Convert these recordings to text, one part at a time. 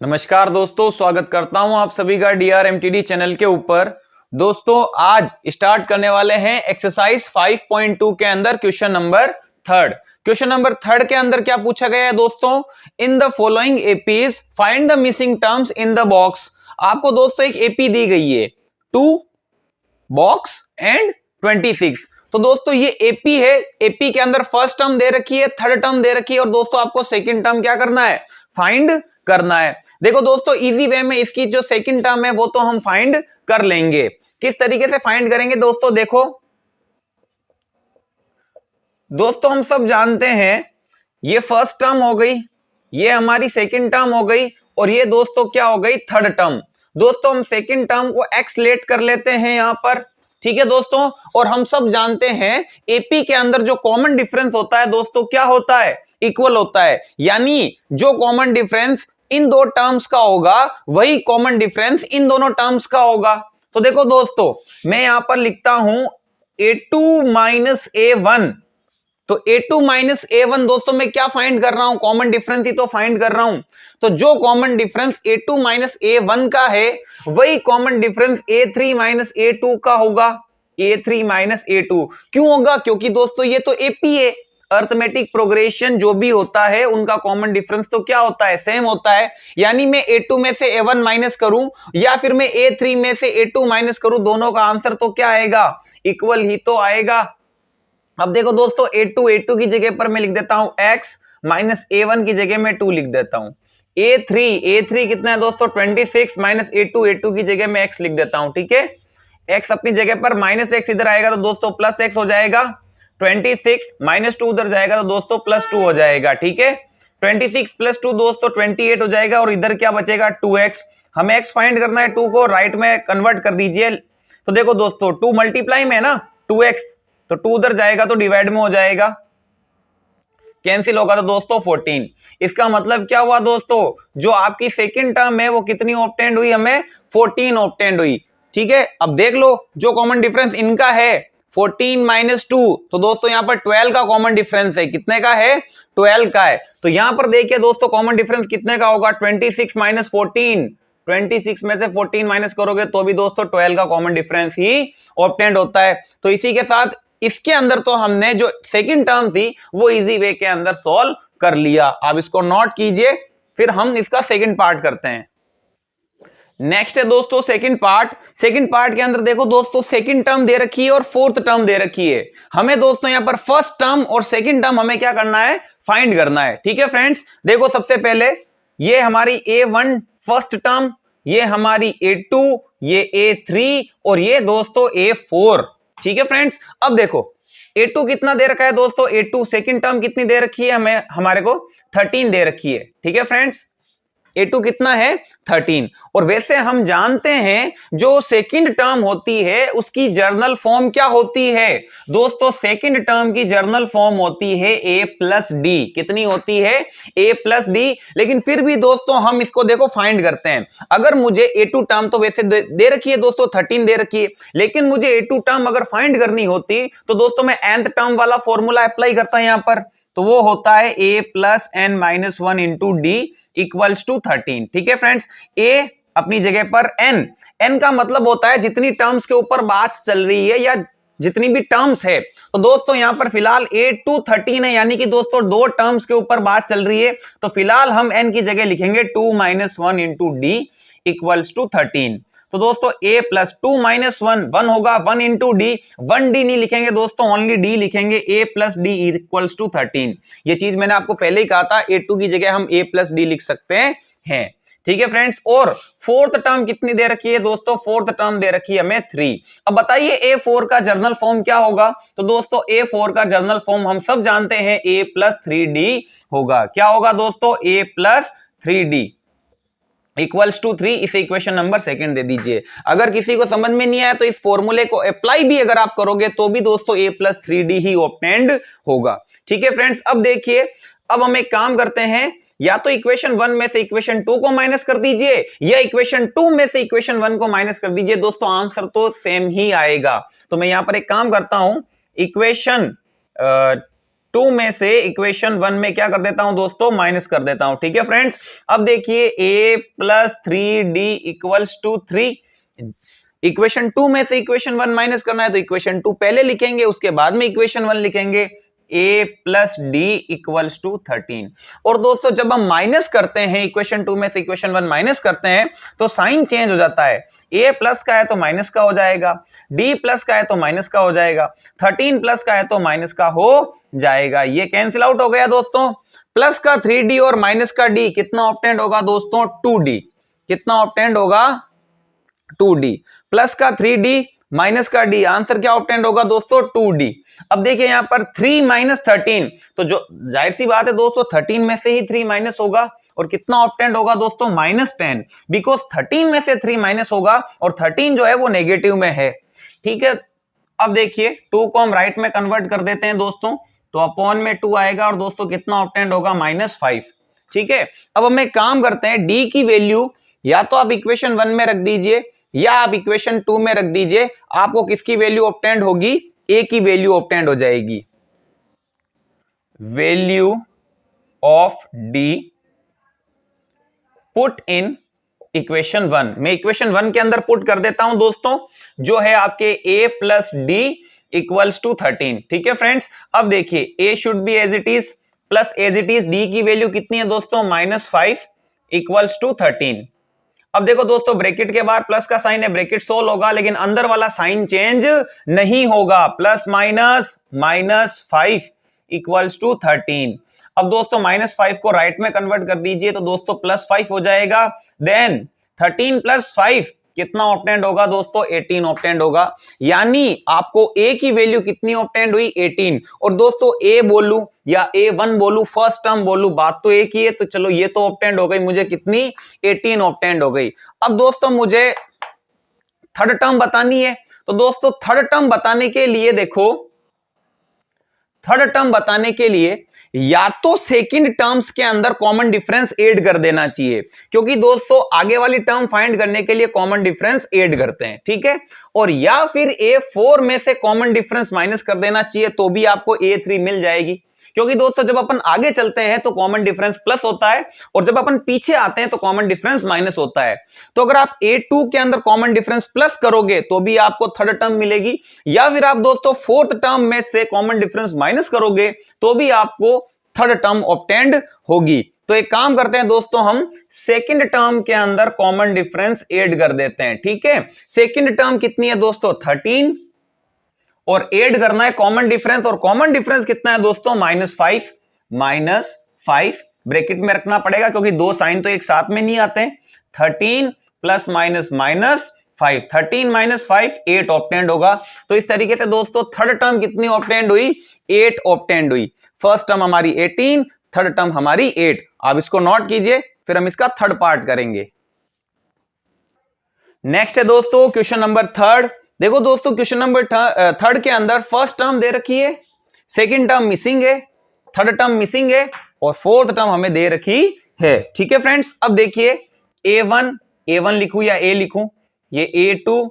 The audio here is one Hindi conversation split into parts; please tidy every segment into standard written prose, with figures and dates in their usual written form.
नमस्कार दोस्तों, स्वागत करता हूं आप सभी का DRMTD चैनल के ऊपर। दोस्तों आज स्टार्ट करने वाले हैं एक्सरसाइज 5.2 के अंदर question number third. Question number third के अंदर क्या पूछा गया है दोस्तों, in the following APs find the missing terms in the box. आपको दोस्तों एक एपी दी गई है 2 बॉक्स एंड 26। तो दोस्तों ये एपी है, एपी के अंदर फर्स्ट टर्म दे रखी है, थर्ड टर्म दे रखी है और दोस्तों आपको सेकंड टर्म क्या करना है, फाइंड करना है। देखो दोस्तों इजी वे में इसकी जो सेकंड टर्म है वो तो हम फाइंड कर लेंगे। किस तरीके से फाइंड करेंगे दोस्तों, देखो दोस्तों हम सब जानते हैं ये फर्स्ट टर्म हो गई, ये हमारी सेकंड टर्म हो गई और ये दोस्तों क्या हो गई, थर्ड टर्म। दोस्तों हम सेकंड टर्म को एक्स लेट कर लेते हैं यहां पर, ठीक है दोस्तों। और हम सब जानते हैं एपी के अंदर जो कॉमन डिफरेंस होता है दोस्तों क्या होता है, इक्वल होता है। यानी जो कॉमन डिफरेंस इन दो टर्म्स का होगा वही कॉमन डिफरेंस इन दोनों टर्म्स का होगा। तो देखो दोस्तों मैं यहां पर लिखता हूं a2 माइनस a1। तो a2 माइनस a1 दोस्तों मैं क्या फाइंड कर रहा हूं, कॉमन डिफरेंस ही तो फाइंड कर रहा हूं। तो जो common difference a2 minus a1 का है वही common difference a3 minus a2 का होगा। a3 माइनस a2 क्यों होगा, क्योंकि दोस्तों ये तो AP है। अर्थमेटिक प्रोग्रेशन जो भी होता है उनका कॉमन डिफरेंस तो क्या होता है, सेम होता है। यानी मैं a2 में से a1 माइनस करूं या फिर मैं a3 में से a2 माइनस करूं, दोनों का आंसर तो क्या आएगा, इक्वल ही तो आएगा। अब देखो दोस्तों a2 की जगह पर मैं लिख देता हूं x माइनस a1 की जगह में 2 लिख देता हूं। a3 कितना है दोस्तों 26 माइनस a2 की जगह में x लिख देता हूं, ठीक है। x अपनी जगह पर माइनस x इधर आएगा तो दोस्तों प्लस x हो जाएगा। 26 माइनस 2 उधर जाएगा तो दोस्तों प्लस 2 हो जाएगा, ठीक है। 26 प्लस 2 दोस्तों 28 हो जाएगा और इधर क्या बचेगा 2x। हमें x फाइंड करना है, 2 को राइट में कन्वर्ट कर दीजिए। तो देखो दोस्तों 2 मल्टीप्लाई में है ना 2x, तो 2 उधर जाएगा तो डिवाइड में हो जाएगा, कैंसिल होगा तो दोस्तों 14। इसका मतलब क्या हुआ दोस्तों, जो आपकी सेकंड टर्म है वो कितनी ऑब्टेंड हुई, हमें 14 ऑब्टेंड हुई, ठीक है। अब देख लो जो कॉमन डिफरेंस इनका है 14 माइनस 2, तो दोस्तों यहां पर 12 का कॉमन डिफरेंस है, कितने का है 12 का है। तो यहां पर देखिए दोस्तों कॉमन डिफरेंस कितने का होगा 26 माइनस 14। 26 में से 14 माइनस करोगे तो भी दोस्तों 12 का कॉमन डिफरेंस ही ऑब्टेंड होता है। तो इसी के साथ इसके अंदर तो हमने जो सेकंड टर्म थी वो इजी वे के अंदर सॉल्व कर लिया। आप इसको नोट कीजिए, फिर हम इसका सेकंड पार्ट करते हैं। नेक्स्ट है दोस्तों सेकंड पार्ट। सेकंड पार्ट के अंदर देखो दोस्तों सेकंड टर्म दे रखी है और फोर्थ टर्म दे रखी है। हमें दोस्तों यहां पर फर्स्ट टर्म और सेकंड टर्म हमें क्या करना है, फाइंड करना है, ठीक है फ्रेंड्स। देखो सबसे पहले ये हमारी a1 फर्स्ट टर्म, ये हमारी a2, ये a3 और ये दोस्तों a4, ठीक है फ्रेंड्स। अब देखो a2 कितना दे रखा है दोस्तों, a2 सेकंड टर्म कितनी दे रखी है, हमें हमारे को 13 दे रखी है, ठीक है फ्रेंड्स। a2 कितना है 13। और वैसे हम जानते हैं जो सेकंड टर्म होती है उसकी जर्नल फॉर्म क्या होती है दोस्तों, सेकंड टर्म की जर्नल फॉर्म होती है a प्लस डी। कितनी होती है a प्लस डी। लेकिन फिर भी दोस्तों हम इसको देखो फाइंड करते हैं। अगर मुझे a2 टर्म तो वैसे दे रखी है दोस्तों 13 दे रखी है, लेकिन मुझे a2 टर्म अगर फाइंड करनी होती तो दोस्तों मैं nth टर्म वाला फॉर्मूला अप्लाई करता है यहां पर, तो वो होता है a plus n minus 1 into D equals to 13, ठीक है फ्रेंड्स। a अपनी जगह पर n का मतलब होता है जितनी टर्म्स के ऊपर बात चल रही है या जितनी भी टर्म्स है। तो दोस्तों यहां पर फिलहाल a टू 13 है, यानी कि दोस्तों 2 टर्म्स के ऊपर बात चल रही है, तो फिलहाल हम n की जगह लिखेंगे 2 minus 1 into D equals to 13। तो दोस्तों a प्लस 2 माइनस 1 होगा, 1 इंटू डी, 1 डी नहीं लिखेंगे दोस्तों, ओनली डी लिखेंगे, a plus D equals to 13। ये चीज मैंने आपको पहले ही कहा था, a2 की जगह हम a प्लस डी लिख सकते हैं, ठीक है फ्रेंड्स। और फोर्थ टर्म कितनी दे रखी है दोस्तों, फोर्थ टर्म दे रखी है हमें 3। अब बताइए a4 का जर्नल फॉर्म क्या होगा, तो दोस्तों a4 का जर्नल फॉर्म हम सब जानते हैं a प्लस 3d होगा। क्या होगा दोस्तों, a plus 3d equals to 3। इसे इक्वेशन नंबर सेकंड दे दीजिए। अगर किसी को समझ में नहीं आया तो इस फॉर्मूले को अप्लाई भी अगर आप करोगे तो भी दोस्तों a plus 3d he obtained होगा, ठीक है फ्रेंड्स। अब देखिए, अब हम एक काम करते हैं, या तो इक्वेशन 1 में से इक्वेशन 2 को माइनस कर दीजिए या इक्वेशन 2 में से इक्वेशन 1 को माइनस कर दीजिए, दोस्तों आंसर तो सेम ही आएगा। तो मैं यहां पर एक काम करता हूं, इक्वेशन 2 में से इक्वेशन 1 में क्या कर देता हूं दोस्तों, माइनस कर देता हूं। ठीक है फ्रेंड्स, अब देखिए a plus 3d equals to 3। Equation 2 में से इक्वेशन 1 माइनस करना है तो इक्वेशन 2 पहले लिखेंगे, उसके बाद में इक्वेशन 1 लिखेंगे। a plus D equals to 13। और दोस्तों जब हम माइनस करते हैं, इक्वेशन 2 में से इक्वेशन 1 माइनस करते हैं तो साइन चेंज हो जाता है। a प्लस का है तो माइनस का हो जाएगा, d प्लस का है तो माइनस का हो जाएगा, 13 प्लस का है तो माइनस का हो जाएगा। ये कैंसिल आउट हो गया दोस्तों। प्लस का 3d और माइनस का d कितना ऑब्टेंड होगा दोस्तों, 2d। कितना ऑब्टेंड होगा, 2d। प्लस का 3d माइनस का d, आंसर क्या ऑब्टेंड होगा दोस्तों, 2d। अब देखिए यहां पर 3 माइनस 13, तो जो जाहिर सी बात है दोस्तों 13 में से ही 3 माइनस होगा और कितना ऑब्टेंड होगा दोस्तों, -10। बिकॉज 13 में से 3 माइनस होगा और 13 जो है वो नेगेटिव में है। ठीक है, अब देखिए 2 को हम राइट में कन्वर्ट कर देते हैं दोस्तों, तो अपॉन में 2 आएगा और दोस्तों कितना ऑब्टेंड होगा, -5। ठीक है, अब हम एक काम करते हैं, d की वैल्यू या तो आप इक्वेशन 1 में रख दीजिए या आप इक्वेशन 2 में रख दीजिए। आपको किसकी वैल्यू ऑब्टेंड होगी, a की वैल्यू ऑब्टेंड हो जाएगी। Value of d put in equation 1। मैं इक्वेशन 1 के अंदर पुट कर देता हूं दोस्तों, जो है आपके a plus D equals to 13। ठीक है फ्रेंड्स, अब देखिए a should be as it is plus as it is, d की वैल्यू कितनी है दोस्तों, -5 इक्वल्स टू 13। अब देखो दोस्तों ब्रैकेट के बाहर प्लस का साइन है, ब्रैकेट सोल्व होगा लेकिन अंदर वाला साइन चेंज नहीं होगा। Plus minus -5 equals to 13। अब दोस्तों -5 को राइट में कन्वर्ट कर दीजिए तो दोस्तों +5 हो जाएगा। देन 13 + 5 कितना ऑब्टेंड होगा दोस्तों, 18 ऑब्टेंड होगा। यानी आपको a की वैल्यू कितनी ऑब्टेंड हुई, 18। और दोस्तों a बोलूं या a1 बोलूं, फर्स्ट टर्म बोलूं, बात तो एक ही है। तो चलो ये तो ऑब्टेंड हो गई, मुझे कितनी, 18 ऑब्टेंड हो गई। अब दोस्तों मुझे थर्ड टर्म बतानी है, तो दोस्तों थर्ड टर्म बताने के लिए देखो, थर्ड टर्म बताने के लिए या तो सेकंड टर्म्स के अंदर कॉमन डिफरेंस ऐड कर देना चाहिए, क्योंकि दोस्तों आगे वाली टर्म फाइंड करने के लिए कॉमन डिफरेंस ऐड करते हैं। ठीक है, और या फिर A4 में से कॉमन डिफरेंस माइनस कर देना चाहिए तो भी आपको A3 मिल जाएगी। क्योंकि दोस्तों जब अपन आगे चलते हैं तो कॉमन डिफरेंस प्लस होता है और जब अपन पीछे आते हैं तो कॉमन डिफरेंस माइनस होता है। तो अगर आप A2 के अंदर कॉमन डिफरेंस प्लस करोगे तो भी आपको थर्ड टर्म मिलेगी, या फिर आप दोस्तों फोर्थ टर्म में से कॉमन डिफरेंस माइनस करोगे तो भी आपको थर्ड टर्म ऑब्टेंड होगी। तो एक काम करते हैं दोस्तों, हम सेकंड टर्म के अंदर कॉमन डिफरेंस ऐड कर देते हैं। ठीक है, सेकंड टर्म कितनी है दोस्तों, 13, और ऐड करना है कॉमन डिफरेंस, और कॉमन डिफरेंस कितना है दोस्तों, -5 ब्रैकेट में रखना पड़ेगा क्योंकि दो साइन तो एक साथ में नहीं आते। 13 + -5, 13 - 5 8 ऑब्टेंड होगा। तो इस तरीके से दोस्तों थर्ड टर्म कितनी ऑब्टेंड हुई, 8 ऑब्टेंड हुई। फर्स्ट टर्म हमारी 18, थर्ड टर्म हमारी 8। आप इसको नोट कीजिए, फिर हम इसका थर्ड पार्ट करेंगे। नेक्स्ट है दोस्तों क्वेश्चन नंबर थर्ड। देखो दोस्तों क्वेश्चन नंबर थर्ड के अंदर फर्स्ट टर्म दे रखी है, सेकंड टर्म मिसिंग है, थर्ड टर्म मिसिंग है और फोर्थ टर्म हमें दे रखी है। ठीक है फ्रेंड्स, अब देखिए A1 लिखूं या A लिखूं, ये A2,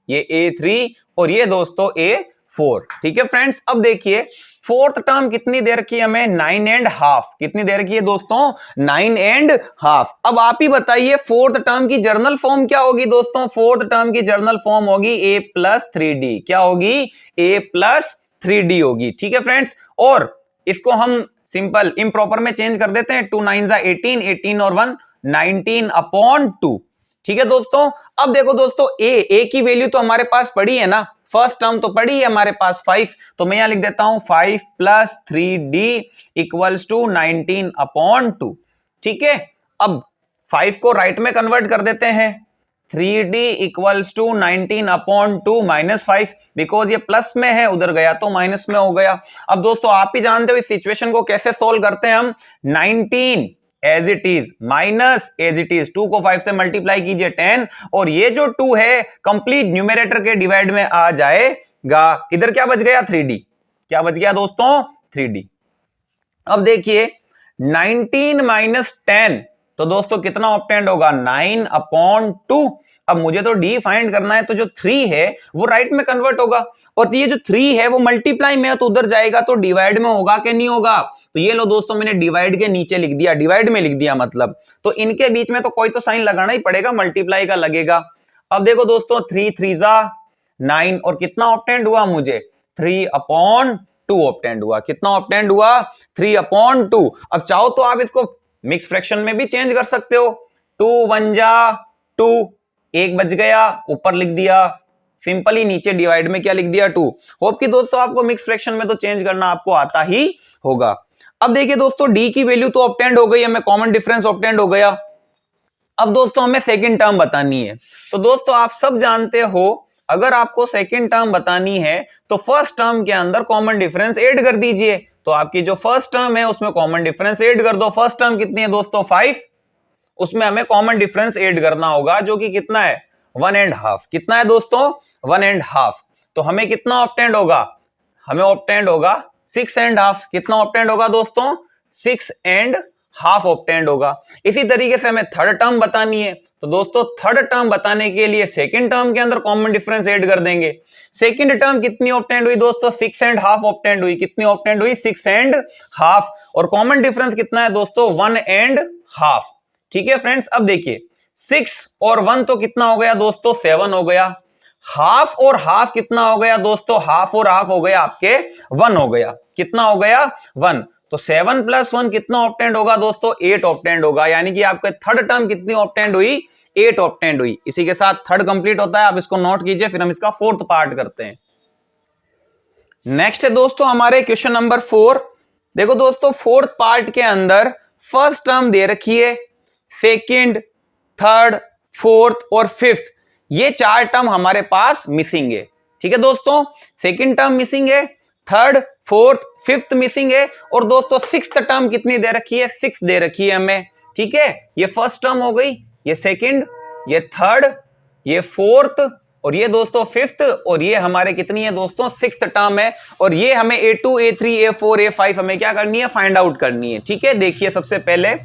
ये A3 और ये दोस्तों A4। ठीक है फ्रेंड्स, अब देखिए फोर्थ टर्म कितनी दे रखी है हमें, 9.5। कितनी दे रखी है दोस्तों, 9.5। अब आप ही बताइए फोर्थ टर्म की जर्नल फॉर्म क्या होगी दोस्तों, फोर्थ टर्म की जर्नल फॉर्म होगी a + 3d। क्या होगी, a + 3d होगी। ठीक है फ्रेंड्स, और इसको हम सिंपल इम्प्रॉपर में चेंज कर देते हैं। 2 9 18, 18 और 1 19/2। ठीक है दोस्तों, अब देखो दोस्तों a की वैल्यू तो हमारे पास पड़ी है ना, फर्स्ट टर्म तो पड़ी है हमारे पास 5, तो मैं यहां लिख देता हूं 5 + 3d = 19/2। ठीक है, अब 5 को राइट में कन्वर्ट कर देते हैं, 3d = 19/2 -5, बिकॉज ये प्लस में है, उधर गया तो माइनस में हो गया। अब दोस्तों आप ही जानते हो इस सिचुएशन को कैसे सोल्व करते हैं हम, 19 as it is minus as it is, 2 को 5 से मल्टीप्लाई कीजिए 10, और ये जो 2 है कंप्लीट न्यूमरेटर के डिवाइड में आ जाएगा। इधर क्या बच गया, 3d। क्या बच गया दोस्तों, 3d। अब देखिए 19 - 10 तो दोस्तों कितना ऑब्टेंड होगा 9/2। अब मुझे तो डी फाइंड करना है, तो जो 3 है वो राइट में कन्वर्ट होगा, और ये जो 3 है वो मल्टीप्लाई में है तो उधर जाएगा तो डिवाइड में होगा कि नहीं होगा। तो ये लो दोस्तों मैंने डिवाइड के नीचे लिख दिया, डिवाइड में लिख दिया मतलब, तो इनके बीच में तो कोई तो साइन लगाना ही पड़ेगा, मल्टीप्लाई का लगेगा। अब देखो दोस्तों 3 3 9 और कितना ऑब्टेंड हुआ मुझे 3/2 ऑब्टेंड हुआ। कितना ऑब्टेंड हुआ 3/2। अब चाहो तो आप इसको मिक्स फ्रैक्शन में भी चेंज कर सकते हो। 2 1 2, 1 बच गया, ऊपर लिख दिया सिंपली, नीचे डिवाइड में क्या लिख दिया 2। होप कि दोस्तों आपको मिक्स फ्रैक्शन में तो चेंज करना आपको आता ही होगा। अब देखिए दोस्तों डी की वैल्यू तो ऑब्टेंड हो गई, हमें कॉमन डिफरेंस ऑब्टेंड हो गया। अब दोस्तों हमें सेकंड टर्म बतानी है। तो दोस्तों आप सब जानते हो अगर आपको सेकंड टर्म बतानी है तो फर्स्ट टर्म के अंदर कॉमन डिफरेंस ऐड कर दीजिए। तो आपकी जो फर्स्ट टर्म है उसमें कॉमन डिफरेंस ऐड कर दो। फर्स्ट टर्म कितनी है दोस्तों 5, उसमें हमें कॉमन डिफरेंस ऐड करना होगा जो कि कितना है 1.5। कितना है दोस्तों 1.5। तो हमें कितना ऑब्टेंड होगा, हमें ऑब्टेंड होगा 6.5। कितना ऑब्टेंड होगा दोस्तों 6.5 ऑब्टेंड होगा। इसी तरीके से हमें थर्ड टर्म बतानी है। तो दोस्तों थर्ड टर्म बताने के लिए सेकंड टर्म के अंदर कॉमन डिफरेंस ऐड कर देंगे। सेकंड टर्म कितनी ऑब्टेंड हुई दोस्तों 6.5 ऑब्टेंड हुई। कितनी ऑब्टेंड हुई 6.5, और कॉमन डिफरेंस कितना है दोस्तों 1.5। ठीक है फ्रेंड्स, अब देखिए 6 और 1 तो कितना हो गया दोस्तों 7 हो गया। हाफ और हाफ कितना हो गया दोस्तों, हाफ और हाफ हो गया आपके 1 हो गया। कितना हो गया 1। तो 7 + 1 कितना ऑब्टेंड होगा दोस्तों 8 ऑब्टेंड होगा। यानी कि आपके थर्ड टर्म कितनी ऑब्टेंड हुई 8 ऑब्टेंड हुई। इसी के साथ थर्ड कंप्लीट होता है, आप इसको नोट कीजिए, फिर हम इसका फोर्थ पार्ट करते हैं। नेक्स्ट है दोस्तों हमारे क्वेश्चन नंबर 4। देखो दोस्तों फोर्थ पार्ट के अंदर फर्स्ट टर्म दे रखी है, सेकंड, थर्ड, फोर्थ और फिफ्थ, ये 4 टर्म हमारे पास मिसिंग है। ठीक है दोस्तों, सेकंड टर्म मिसिंग है, थर्ड, फोर्थ, फिफ्थ मिसिंग है, और दोस्तों सिक्स्थ टर्म कितनी दे रखी है 6 दे रखी है हमें। ठीक है, ये फर्स्ट टर्म हो गई, ये सेकंड, ये थर्ड, ये फोर्थ, और ये दोस्तों फिफ्थ, और ये हमारे कितनी है दोस्तों सिक्स्थ टर्म है। और ये हमें A2 A3 A4 A5 हमें क्या करनी है फाइंड आउट करनी है। ठीक है, देखिए सबसे पहले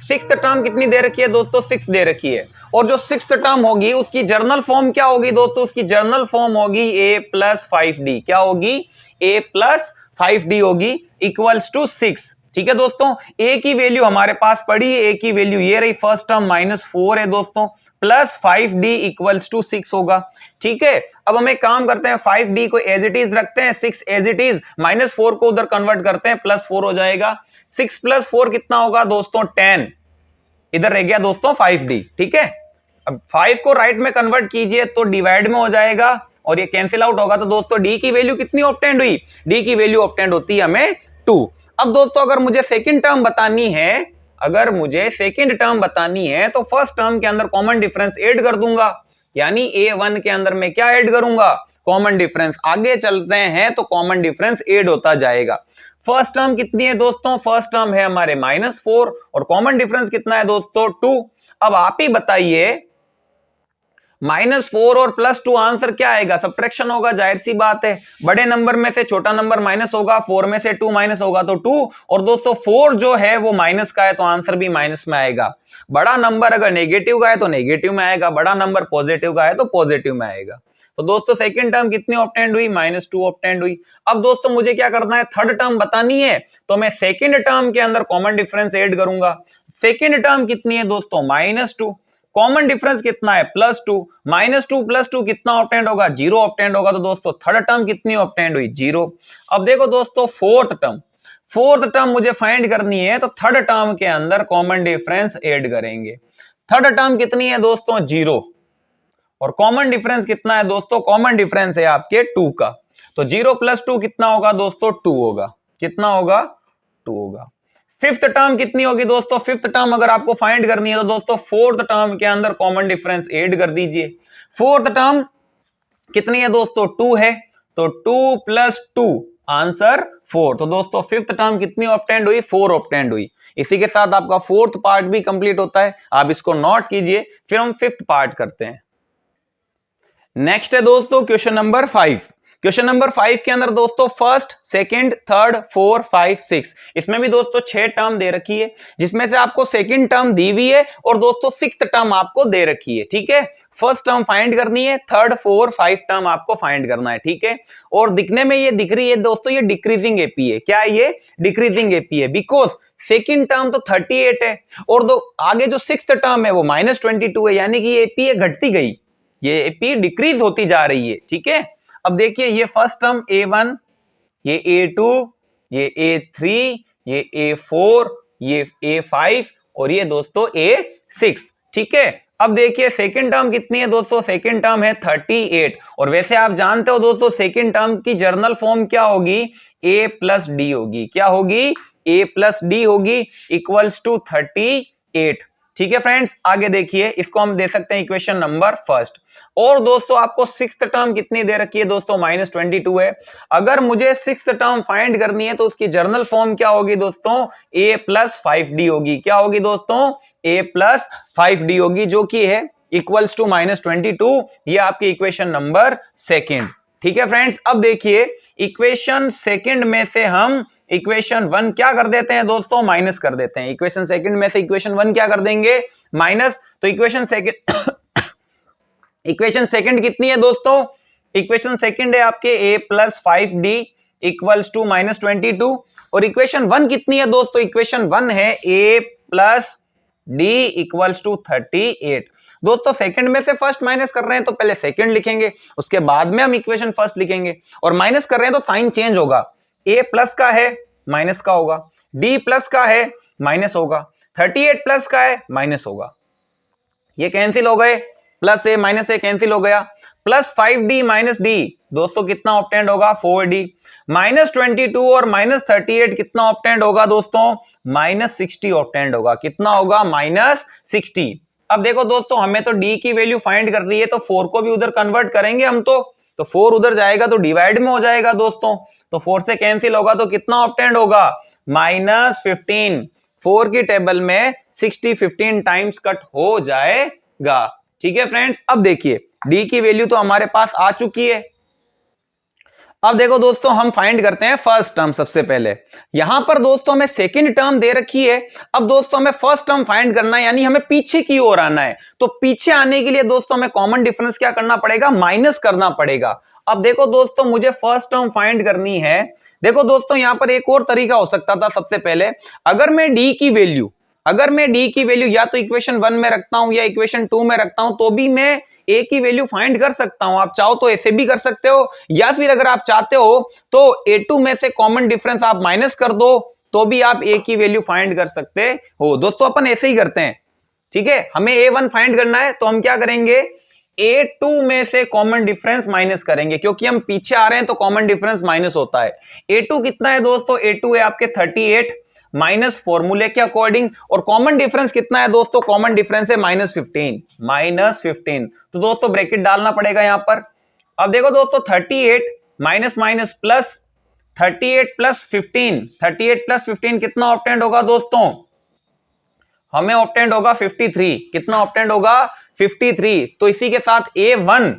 सिक्स्थ टर्म कितनी दे रखी है दोस्तों 6 दे रखी है, और जो सिक्स्थ टर्म होगी उसकी जर्नल फॉर्म क्या होगी दोस्तों, उसकी जर्नल फॉर्म होगी A + 5D। क्या होगी A + 5D होगी इक्वल्स टू 6। ठीक है दोस्तों, A की वैल्यू हमारे पास पड़ी है, A की वैल्यू ये रही फर्स्ट टर्म -4 है दोस्तों, प्लस 5D इक्वल्स टू 6 होगा। ठीक है, अब हम एक काम करते हैं 5D को एज इट इज रखते हैं, 6 एज इट इज, -4 को उधर कन्वर्ट करते हैं, +4 हो जाएगा। 6 + 4 कितना होगा दोस्तों 10, इधर रह गया दोस्तों 5D। ठीक है, अब 5 को राइट में कन्वर्ट कीजिए तो डिवाइड में हो जाएगा और ये कैंसिल आउट होगा। तो दोस्तों D की वैल्यू कितनी ऑब्टेंड हुई, D की वैल्यू ऑब्टेंड होती है हमें 2। अब दोस्तों अगर मुझे सेकंड टर्म बतानी है, अगर मुझे सेकंड टर्म बतानी है तो फर्स्ट टर्म के अंदर कॉमन डिफरेंस ऐड कर दूंगा, यानी A1 के अंदर मैं क्या ऐड करूंगा कॉमन डिफरेंस। आगे चलते हैं तो कॉमन डिफरेंस ऐड होता जाएगा। फर्स्ट टर्म कितनी है दोस्तों, फर्स्ट टर्म है हमारे -4 और कॉमन डिफरेंस कितना है दोस्तों 2। अब आप ही बताइए -4 और +2 आंसर क्या आएगा, सब्ट्रैक्शन होगा, जाहिर सी बात है। बड़े नंबर में से छोटा नंबर माइनस होगा, 4 में से 2 माइनस होगा तो 2, और दोस्तों 4 जो है वो माइनस का है तो आंसर भी माइनस में आएगा। बड़ा नंबर अगर नेगेटिव का है तो नेगेटिव में आएगा, बड़ा नंबर पॉजिटिव का है तो पॉजिटिव में आएगा। तो दोस्तों सेकंड टर्म कितनी ऑब्टेंड हुई -2 ऑब्टेंड हुई। अब दोस्तों मुझे क्या करना है थर्ड टर्म बतानी है, तो मैं सेकंड टर्म के अंदर कॉमन डिफरेंस ऐड करूंगा। सेकंड टर्म कितनी है दोस्तों -2, कॉमन डिफरेंस कितना है +2, -2 + 2 कितना ऑब्टेंड होगा 0 ऑब्टेंड होगा। तो दोस्तों थर्ड टर्म कितनी ऑब्टेंड हुई 0। अब देखो दोस्तों फोर्थ टर्म मुझे फाइंड करनी है, तो थर्ड टर्म के अंदर कॉमन डिफरेंस ऐड करेंगे। थर्ड टर्म कितनी है दोस्तों 0, और कॉमन डिफरेंस कितना है दोस्तों, कॉमन डिफरेंस है आपके 2 का। तो 0 + 2 कितना होगा दोस्तों 2 होगा। कितना होगा 2 होगा। फिफ्थ टर्म कितनी होगी दोस्तों, फिफ्थ टर्म अगर आपको फाइंड करनी है तो दोस्तों फोर्थ टर्म के अंदर कॉमन डिफरेंस ऐड कर दीजिए। फोर्थ टर्म कितनी है दोस्तों 2 है, तो 2 + 2 आंसर 4। तो दोस्तों फिफ्थ टर्म कितनी ऑब्टेंड हुई 4 ऑब्टेंड हुई। इसी के साथ आपका फोर्थ पार्ट भी कंप्लीट होता है, आप इसको नोट कीजिए, फिर हम फिफ्थ पार्ट करते हैं। नेक्स्ट है दोस्तों क्वेश्चन नंबर 5। क्वेश्चन नंबर 5 के अंदर दोस्तों फर्स्ट, सेकंड, थर्ड, 4, 5, 6 इसमें भी दोस्तों 6 टर्म दे रखी है, जिसमें से आपको सेकंड टर्म दी हुई है और दोस्तों सिक्स्थ टर्म आपको दे रखी है। ठीक है, फर्स्ट टर्म फाइंड करनी है, थर्ड, 4, 5 टर्म आपको फाइंड करना है। ठीक है, और दिखने में ये दिख रही है दोस्तों, ये डिक्रीजिंग एपी है। क्या है ये? डिक्रीजिंग एपी है, बिकॉज सेकंड टर्म तो 38 है और दो आगे जो सिक्स्थ टर्म है वो -22 है, यानी कि ये एपी है घटती गई, ये एपी डिक्रीज होती जा रही है। ठीक है, अब देखिए ये फर्स्ट टर्म A1, ये A2, ये A3, ये A4, ये A5 और ये दोस्तों A6। ठीक है, अब देखिए सेकंड टर्म कितनी है दोस्तों? सेकंड टर्म है 38 और वैसे आप जानते हो दोस्तों सेकंड टर्म की जर्नल फॉर्म क्या होगी? A प्लस डी होगी। क्या होगी? A प्लस डी होगी इक्वल्स टू 38। ठीक है फ्रेंड्स, आगे देखिए, इसको हम दे सकते हैं इक्वेशन नंबर फर्स्ट। और दोस्तों आपको सिक्स्थ टर्म कितनी दे रखी है दोस्तों? -22 है। अगर मुझे सिक्स्थ टर्म फाइंड करनी है तो उसकी जर्नल फॉर्म क्या होगी दोस्तों? A प्लस 5D होगी। क्या होगी दोस्तों? A प्लस 5D होगी, जो कि है इक्वल्स टू -22। ये आपकी इक्वेशन नंबर सेकेंड। ठीक है फ्रेंड्स, अब देखिए इक्वेशन सेकेंड में से हम इक्वेशन 1 क्या कर देते हैं दोस्तों? माइनस कर देते हैं। इक्वेशन सेकंड में से इक्वेशन 1 क्या कर देंगे? माइनस। तो इक्वेशन सेकंड इक्वेशन सेकंड कितनी है दोस्तों? इक्वेशन सेकंड है आपके A plus 5D equals to -22 और इक्वेशन 1 कितनी है दोस्तों? इक्वेशन 1 है A plus D equals to 38। दोस्तों सेकंड में से फर्स्ट माइनस कर रहे हैं तो पहले सेकंड लिखेंगे, उसके बाद में हम इक्वेशन फर्स्ट लिखेंगे, और माइनस कर रहे हैं तो साइन चेंज होगा। A प्लस का है माइनस का होगा, D प्लस का है माइनस होगा, 38 प्लस का है माइनस होगा। ये कैंसिल हो गए, plus A minus A cancel हो गया, प्लस 5D माइनस D दोस्तों कितना ऑब्टेंड होगा? 4D। -22 और -38 कितना ऑब्टेंड होगा दोस्तों? -60 ऑब्टेंड होगा। कितना होगा? -60। अब देखो दोस्तों हमें तो D की वैल्यू फाइंड कर रही है, तो 4 को भी उधर कन्वर्ट करेंगे हम तो 4 उधर जाएगा तो डिवाइड में हो जाएगा दोस्तों, तो 4 से कैंसिल होगा तो कितना ऑब्टेंड होगा? -15। 4 की टेबल में 60 15 टाइम्स कट हो जाएगा। ठीक है फ्रेंड्स, अब देखिए D की वैल्यू तो हमारे पास आ चुकी है। अब देखो दोस्तों हम फाइंड करते हैं फर्स्ट टर्म। सबसे पहले यहां पर दोस्तों हमें सेकंड टर्म दे रखी है। अब दोस्तों हमें फर्स्ट टर्म फाइंड करना है, यानी हमें पीछे की ओर आना है। तो पीछे आने के लिए दोस्तों हमें कॉमन डिफरेंस क्या करना पड़ेगा? माइनस करना पड़ेगा। अब देखो दोस्तों मुझे फर्स्ट टर्म फाइंड करनी है। देखो दोस्तों यहां पर एक और तरीका हो सकता था। सबसे पहले अगर मैं D की वैल्यू या तो इक्वेशन 1 में रखता हूं या इक्वेशन 2 में रखता हूं, तो भी मैं A की वैल्यू फाइंड कर सकता हूं। आप चाहो तो ऐसे भी कर सकते हो, या फिर अगर आप चाहते हो तो A2 में से कॉमन डिफरेंस आप माइनस कर दो तो भी आप A की वैल्यू फाइंड कर सकते हो। दोस्तों अपन ऐसे ही करते हैं। ठीक है, हमें A1 फाइंड करना है तो हम क्या करेंगे? A2 में से कॉमन डिफरेंस माइनस करेंगे, क्योंकि हम पीछे आ रहे हैं तो कॉमन डिफरेंस माइनस होता है। A2 कितना है दोस्तों? A2 है आपके 38 माइनस फॉर्मूले के अकॉर्डिंग, और कॉमन डिफरेंस कितना है दोस्तों? कॉमन डिफरेंस है -15। तो दोस्तों ब्रैकेट डालना पड़ेगा यहां पर। अब देखो दोस्तों 38 माइनस माइनस प्लस 38 प्लस 15 कितना ऑब्टेंड होगा दोस्तों? हमें ऑब्टेंड होगा 53। कितना ऑब्टेंड होगा? 53। तो इसी के साथ A1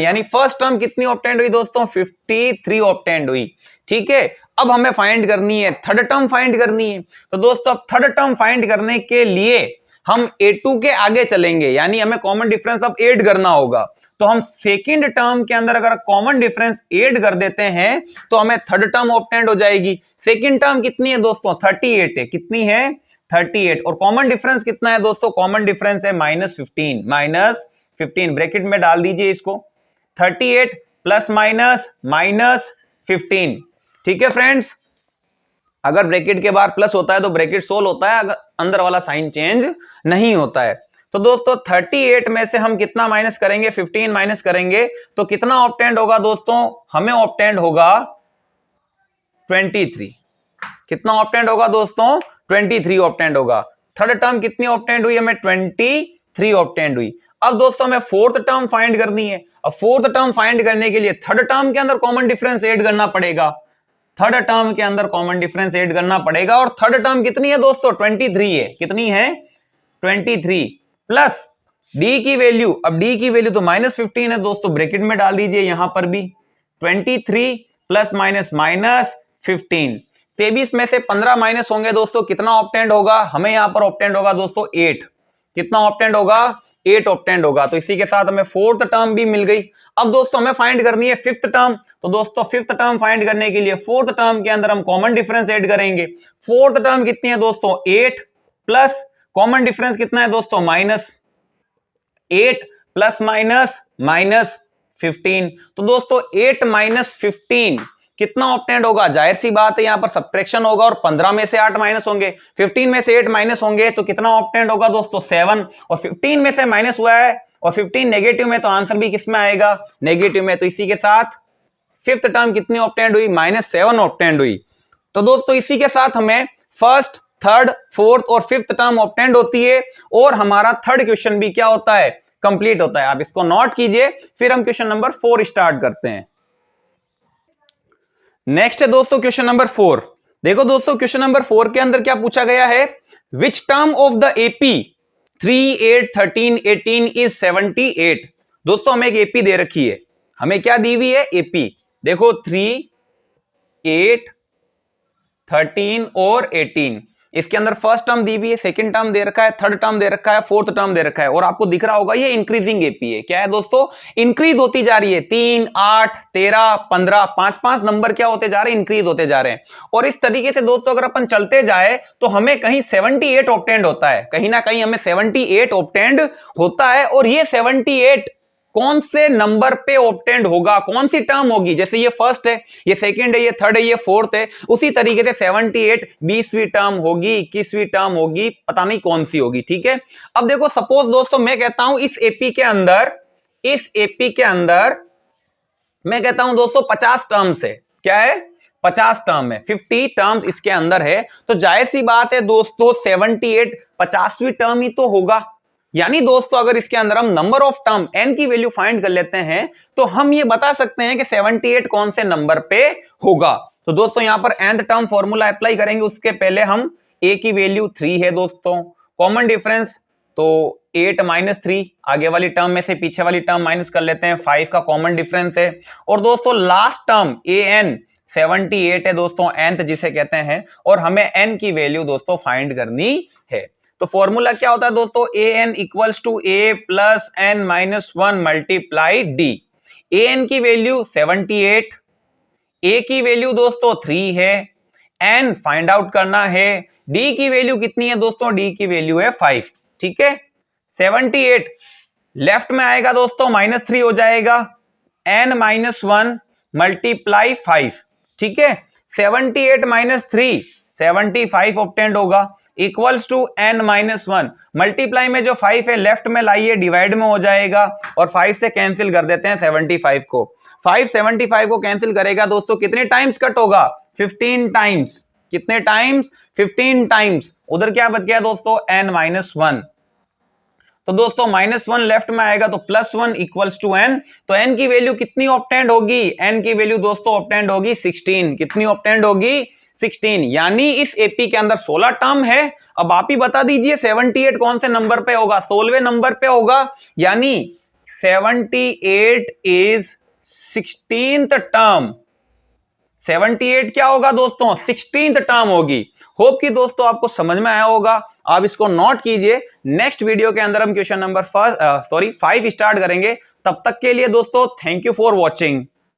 यानी फर्स्ट टर्म कितनी ऑब्टेंड हुई दोस्तों? 53 ऑब्टेंड हुई। ठीक है, अब हमें फाइंड करनी है थर्ड टर्म फाइंड करनी है। तो दोस्तों अब थर्ड टर्म फाइंड करने के लिए हम A2 के आगे चलेंगे, यानी हमें कॉमन डिफरेंस अब ऐड करना होगा। तो हम सेकंड टर्म के अंदर अगर कॉमन डिफरेंस ऐड कर देते हैं तो हमें थर्ड टर्म ऑब्टेंड हो जाएगी। सेकंड टर्म कितनी है दोस्तों? 38 है। कितनी है? 38। और कॉमन डिफरेंस कितना है दोस्तों? कॉमन डिफरेंस है -15 ब्रैकेट में डाल दीजिए इसको। 38 प्लस माइनस -15। ठीक है फ्रेंड्स, अगर ब्रैकेट के बाहर प्लस होता है तो ब्रैकेट सोल होता है, अगर अंदर वाला साइन चेंज नहीं होता है। तो दोस्तों 38 में से हम कितना माइनस करेंगे? 15 माइनस करेंगे तो कितना ऑब्टेंड होगा दोस्तों? हमें ऑब्टेंड होगा 23। कितना ऑब्टेंड होगा दोस्तों? 23 ऑब्टेंड होगा। थर्ड टर्म कितनी ऑब्टेंड हुई? हमें 23 ऑब्टेंड हुई। अब दोस्तों हमें फोर्थ टर्म फाइंड करनी है। अब फोर्थ टर्म फाइंड करने के लिए थर्ड टर्म के अंदर कॉमन डिफरेंस ऐड करना पड़ेगा। थर्ड टर्म के अंदर कॉमन डिफरेंस ऐड करना पड़ेगा, और थर्ड टर्म कितनी है दोस्तों? 23 है। कितनी है? 23 प्लस डी की वैल्यू, अब डी की वैल्यू तो -15 है दोस्तों, ब्रैकेट में डाल दीजिए यहां पर भी 23 प्लस माइनस माइनस 15, 23 में से 15 माइनस होंगे दोस्तों, कितना ऑब्टेंड होगा, हमें यहां पर ऑब्टेंड होगा दोस्तों 8, कितना ऑब्टेंड होगा 8 ऑब्टेंड होगा। तो इसी के साथ हमें फोर्थ टर्म भी मिल गई। अब दोस्तों हमें फाइंड करनी है फिफ्थ टर्म, तो दोस्तों फिफ्थ टर्म फाइंड करने के लिए फोर्थ टर्म के अंदर हम कॉमन डिफरेंस ऐड करेंगे। फोर्थ टर्म कितनी है दोस्तों 8 प्लस कॉमन डिफरेंस कितना है दोस्तों -8 प्लस माइनस माइनस 15, तो दोस्तों 8 माइनस 15 कितना ऑब्टेंड होगा, जाहिर सी बात है यहां पर सब्ट्रैक्शन होगा और 15 में से 8 माइनस होंगे, 15 में से 8 माइनस होंगे तो कितना ऑब्टेंड होगा दोस्तों 7, और 15 में से माइनस हुआ है और 15 नेगेटिव में, तो आंसर भी किस में आएगा नेगेटिव में। तो इसी के साथ फिफ्थ टर्म कितनी ऑब्टेंड हुई -7 ऑब्टेंड हुई। तो दोस्तों इसी के साथ हमें फर्स्ट, थर्ड, फोर्थ और फिफ्थ टर्म ऑब्टेंड होती है और हमारा थर्ड क्वेश्चन भी क्या होता है कंप्लीट होता है। आप इसको नोट कीजिए, फिर हम क्वेश्चन नंबर 4 स्टार्ट करते हैं। नेक्स्ट है दोस्तों क्वेश्चन नंबर 4। देखो दोस्तों क्वेश्चन नंबर 4 के अंदर क्या पूछा गया है, which term of the AP 3, 8, 13, 18 is 78। दोस्तों हमें एक एपी दे रखी है, हमें क्या दी हुई है एपी, देखो 3, 8, 13 और 18, इसके अंदर फर्स्ट टर्म दी हुई है, सेकंड टर्म दे रखा है, थर्ड टर्म दे रखा है, फोर्थ टर्म दे रखा है, और आपको दिख रहा होगा ये इंक्रीजिंग एपी है। क्या है दोस्तों इंक्रीज होती जा रही है, 3, 8, 13, 15, 5-5 नंबर क्या होते जा रहे हैं इंक्रीज होते जा रहे हैं। और इस तरीके से दोस्तों अगर अपन चलते जाए तो हमें कहीं 78 ऑब्टेंड होता है, कहीं ना कहीं हमें 78 ऑब्टेंड होता है। और ये 78 कौन से नंबर पे ऑब्टेंड होगा, कौन सी टर्म होगी, जैसे ये फर्स्ट है, ये सेकंड है, ये थर्ड है, ये फोर्थ है, उसी तरीके से 78 20वीं टर्म होगी, 21वीं टर्म होगी, पता नहीं कौन सी होगी। ठीक है, अब देखो सपोज दोस्तों मैं कहता हूं इस एपी के अंदर मैं कहता हूं दोस्तों 50 टर्म्स है, क्या है 50 टर्म है, 50 टर्म्स इसके अंदर है, तो जाहिर सी बात है दोस्तों 78 50वीं टर्म ही तो होगा। यानी दोस्तों अगर इसके अंदर हम नंबर ऑफ टर्म n की वैल्यू फाइंड कर लेते हैं तो हम ये बता सकते हैं कि 78 कौन से नंबर पे होगा। तो दोस्तों यहां पर nth टर्म फॉर्मूला अप्लाई करेंगे, उसके पहले हम a की वैल्यू 3 है दोस्तों, कॉमन डिफरेंस तो 8 माइनस 3, आगे वाली टर्म में से पीछे वाली टर्म माइनस कर लेते हैं, 5 का कॉमन डिफरेंस है, और दोस्तों लास्ट टर्म an 78 है दोस्तों, nth जिसे कहते हैं, और हमें n की वैल्यू दोस्तों फाइंड करनी है। तो फॉर्मूला क्या होता है दोस्तों an equals to a plus n minus 1 multiply d। an की वैल्यू 78, a की वैल्यू दोस्तों 3 है, n फाइंड आउट करना है, d की वैल्यू कितनी है दोस्तों, d की वैल्यू है 5। ठीक है, 78 लेफ्ट में आएगा दोस्तों -3 हो जाएगा, n माइनस 1 मल्टीप्लाई 5। ठीक है, 78 माइनस 3 75 ऑब्टेंड होगा, equals to n minus 1, multiply में जो 5 है लेफ्ट में लाइए, डिवाइड में हो जाएगा, और 5 से कैंसिल कर देते हैं 75 को, 5 75 को कैंसिल करेगा दोस्तों, कितने टाइम्स कट होगा 15 टाइम्स, कितने टाइम्स 15 टाइम्स, उधर क्या बच गया दोस्तों n माइनस 1। तो दोस्तों -1 लेफ्ट में आएगा तो +1 इक्वल्स टू n, तो n की वैल्यू कितनी ऑब्टेंड होगी, n की वैल्यू दोस्तों ऑब्टेंड होगी 16, कितनी ऑब्टेंड होगी 16, यानी इस एपी के अंदर 16 टर्म है। अब आप ही बता दीजिए 78 कौन से नंबर पे होगा, 16वें नंबर पे होगा, यानी 78 इज 16th टर्म, 78 क्या होगा दोस्तों 16th टर्म होगी। होप कि दोस्तों आपको समझ में आया होगा, आप इसको नोट कीजिए। नेक्स्ट वीडियो के अंदर हम क्वेश्चन नंबर 5 स्टार्ट करेंगे, तब तक के लिए दोस्तों थैंक यू फॉर वॉचिंग।